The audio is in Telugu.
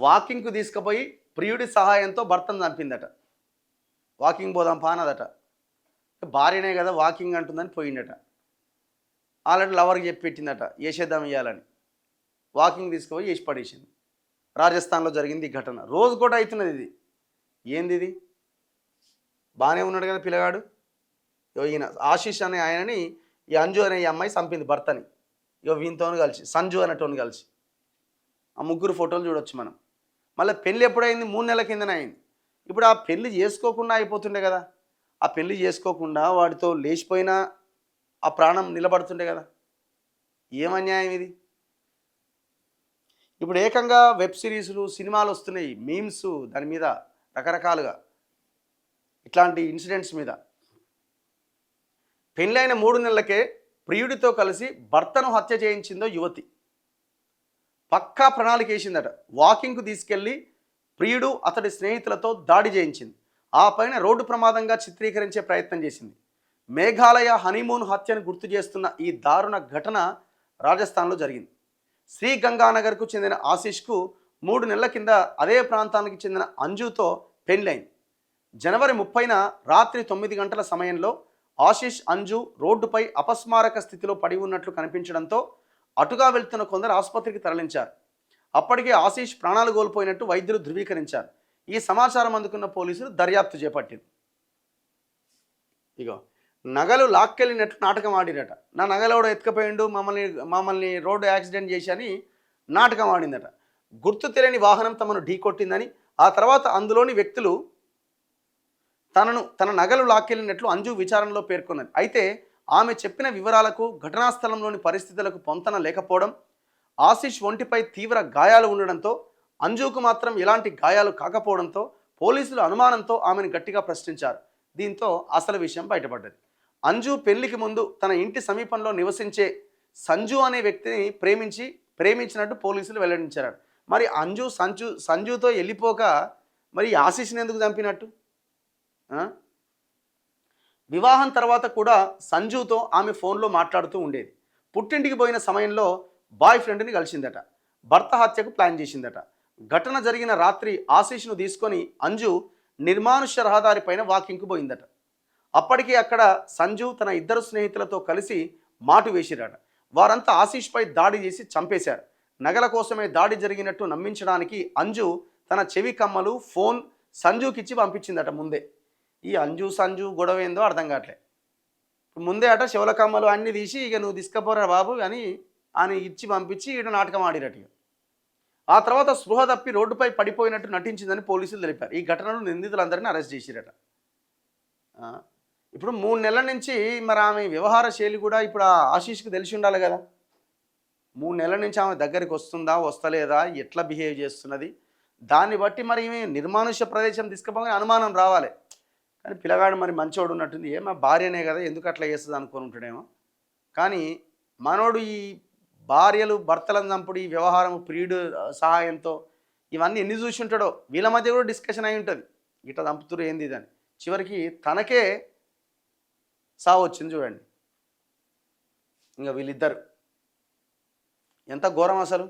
వాకింగ్కు తీసుకుపోయి ప్రియుడి సహాయంతో భర్తను చంపిందట. వాకింగ్ పోదాం పానదట. భార్యనే కదా వాకింగ్ అంటుందని పోయిందట. ఆల్రెడీ లవర్కి చెప్పి పెట్టిందట వేసేద్దాం ఇవ్వాలని. వాకింగ్ తీసుకుపోయి వేసి పడేసింది. రాజస్థాన్లో జరిగింది ఈ ఘటన. రోజు కూడా అవుతున్నది ఇది. ఏంది ఇది? బాగానే ఉన్నాడు కదా పిల్లగాడు. ఈయన ఆశీష్ అనే ఆయనని ఈ అంజు అనే ఈ అమ్మాయి చంపింది భర్తని. వీనితో కలిసి సంజు అనేటోని కలిసి. ఆ ముగ్గురు ఫోటోలు చూడొచ్చు మనం. మళ్ళీ పెళ్ళి ఎప్పుడైంది? 3 నెలల కిందనే అయింది. ఇప్పుడు ఆ పెళ్ళి చేసుకోకుండా అయిపోతుండే కదా. ఆ పెళ్ళి చేసుకోకుండా వాడితో లేచిపోయినా ఆ ప్రాణం నిలబడుతుండే కదా. ఏం అన్యాయం ఇది? ఇప్పుడు ఏకంగా వెబ్ సిరీస్లు సినిమాలు వస్తున్నాయి, మీమ్స్ దాని మీద రకరకాలుగా ఇట్లాంటి ఇన్సిడెంట్స్ మీద. పెళ్ళైన 3 నెలలకే ప్రియుడితో కలిసి భర్తను హత్య చేయించిందో యువతి. పక్కా ప్రణాళిక వేసిందట. వాకింగ్కు తీసుకెళ్లి ప్రియుడు అతడి స్నేహితులతో దాడి చేయించింది. ఆ పైన రోడ్డు ప్రమాదంగా చిత్రీకరించే ప్రయత్నం చేసింది. మేఘాలయ హనీమూన్ హత్యను గుర్తు చేస్తున్న ఈ దారుణ ఘటన రాజస్థాన్లో జరిగింది. శ్రీ గంగానగర్కు చెందిన ఆశీష్కు 3 నెలల కింద అదే ప్రాంతానికి చెందిన అంజుతో పెళ్ళైంది. జనవరి 30న రాత్రి 9 గంటల సమయంలో ఆశీష్ అంజు రోడ్డుపై అపస్మారక స్థితిలో పడి ఉన్నట్లు కనిపించడంతో అటుగా వెళ్తున్న కొందరు ఆసుపత్రికి తరలించారు. అప్పటికే ఆశీష్ ప్రాణాలు కోల్పోయినట్టు వైద్యులు ధృవీకరించారు. ఈ సమాచారం అందుకున్న పోలీసులు దర్యాప్తు చేపట్టింది. ఇగో నగలు లాక్కెళ్ళినట్లు నాటకం ఆడిరట. నా నగలెవడో ఎత్తుకపోయిండు, మమ్మల్ని రోడ్డు యాక్సిడెంట్ చేసి అని నాటకం ఆడిందట. గుర్తు తెలియని వాహనం తమను ఢీకొట్టిందని, ఆ తర్వాత అందులోని వ్యక్తులు తన నగలు లాక్కెళ్ళినట్లు అంజు విచారణలో పేర్కొన్నది. అయితే ఆమె చెప్పిన వివరాలకు ఘటనా స్థలంలోని పరిస్థితులకు పొంతన లేకపోవడం, ఆశీష్ ఒంటిపై తీవ్ర గాయాలు ఉండడంతో అంజుకు మాత్రం ఎలాంటి గాయాలు కాకపోవడంతో పోలీసులు అనుమానంతో ఆమెను గట్టిగా ప్రశ్నించారు. దీంతో అసలు విషయం బయటపడ్డది. అంజు పెళ్లికి ముందు తన ఇంటి సమీపంలో నివసించే సంజు అనే వ్యక్తిని ప్రేమించినట్టు పోలీసులు వెల్లడించారు. మరి అంజు సంజుతో వెళ్ళిపోక మరి ఆశీష్ని ఎందుకు చంపినట్టు? వివాహం తర్వాత కూడా సంజుతో ఆమె ఫోన్లో మాట్లాడుతూ ఉండేది. పుట్టింటికి పోయిన సమయంలో బాయ్ ఫ్రెండ్ని కలిసిందట. భర్త హత్యకు ప్లాన్ చేసిందట. ఘటన జరిగిన రాత్రి ఆశీష్ను తీసుకొని అంజు నిర్మానుష్య రహదారిపైన వాకింగ్కు పోయిందట. అప్పటికే అక్కడ సంజు తన 2 స్నేహితులతో కలిసి మాటు వేసిరట. వారంతా ఆశీష్పై దాడి చేసి చంపేశారు. నగల కోసమే దాడి జరిగినట్టు నమ్మించడానికి అంజు తన చెవి కమ్మలు, ఫోన్ సంజుకిచ్చి పంపించిందట ముందే. ఈ సంజు గొడవ ఏందో అర్థం కావట్లే. ముందే అట చెవుల కమ్మలు అన్నీ తీసి ఇక నువ్వు తీసుకపోరా బాబు అని ఆయన ఇచ్చి పంపించి ఈడ నాటకం ఆడిరట. ఆ తర్వాత స్పృహ తప్పి రోడ్డుపై పడిపోయినట్టు నటించిందని పోలీసులు తెలిపారు. ఈ ఘటనలో నిందితులందరినీ అరెస్ట్ చేసిరట. ఇప్పుడు 3 నెలల నుంచి మరి ఆమె వ్యవహార శైలి కూడా ఇప్పుడు ఆశీష్కి తెలిసి ఉండాలి కదా. 3 నెలల నుంచి ఆమె దగ్గరికి వస్తుందా వస్తలేదా, ఎట్లా బిహేవ్ చేస్తున్నది, దాన్ని బట్టి మరి ఈమె నిర్మానుష్య ప్రదేశం తీసుకుపోగానే అనుమానం రావాలి. కానీ పిల్లగాడు మరి మంచోడు ఉన్నట్టుంది. ఏమో భార్యనే కదా ఎందుకు అట్లా చేస్తుంది అనుకొని ఉంటాడేమో. కానీ మనోడు ఈ భార్యలు భర్తలను చంపుడు, ఈ వ్యవహారం ప్రియుడు సహాయంతో ఇవన్నీ ఎన్ని చూసి ఉంటాడో. వీళ్ళ మధ్య కూడా డిస్కషన్ అయి ఉంటుంది, ఇట్లా చంపుతురు ఏంది ఇదని. చివరికి తనకే సావు వచ్చింది చూడండి. ఇంకా వీళ్ళిద్దరు ఎంత ఘోరం అసలు.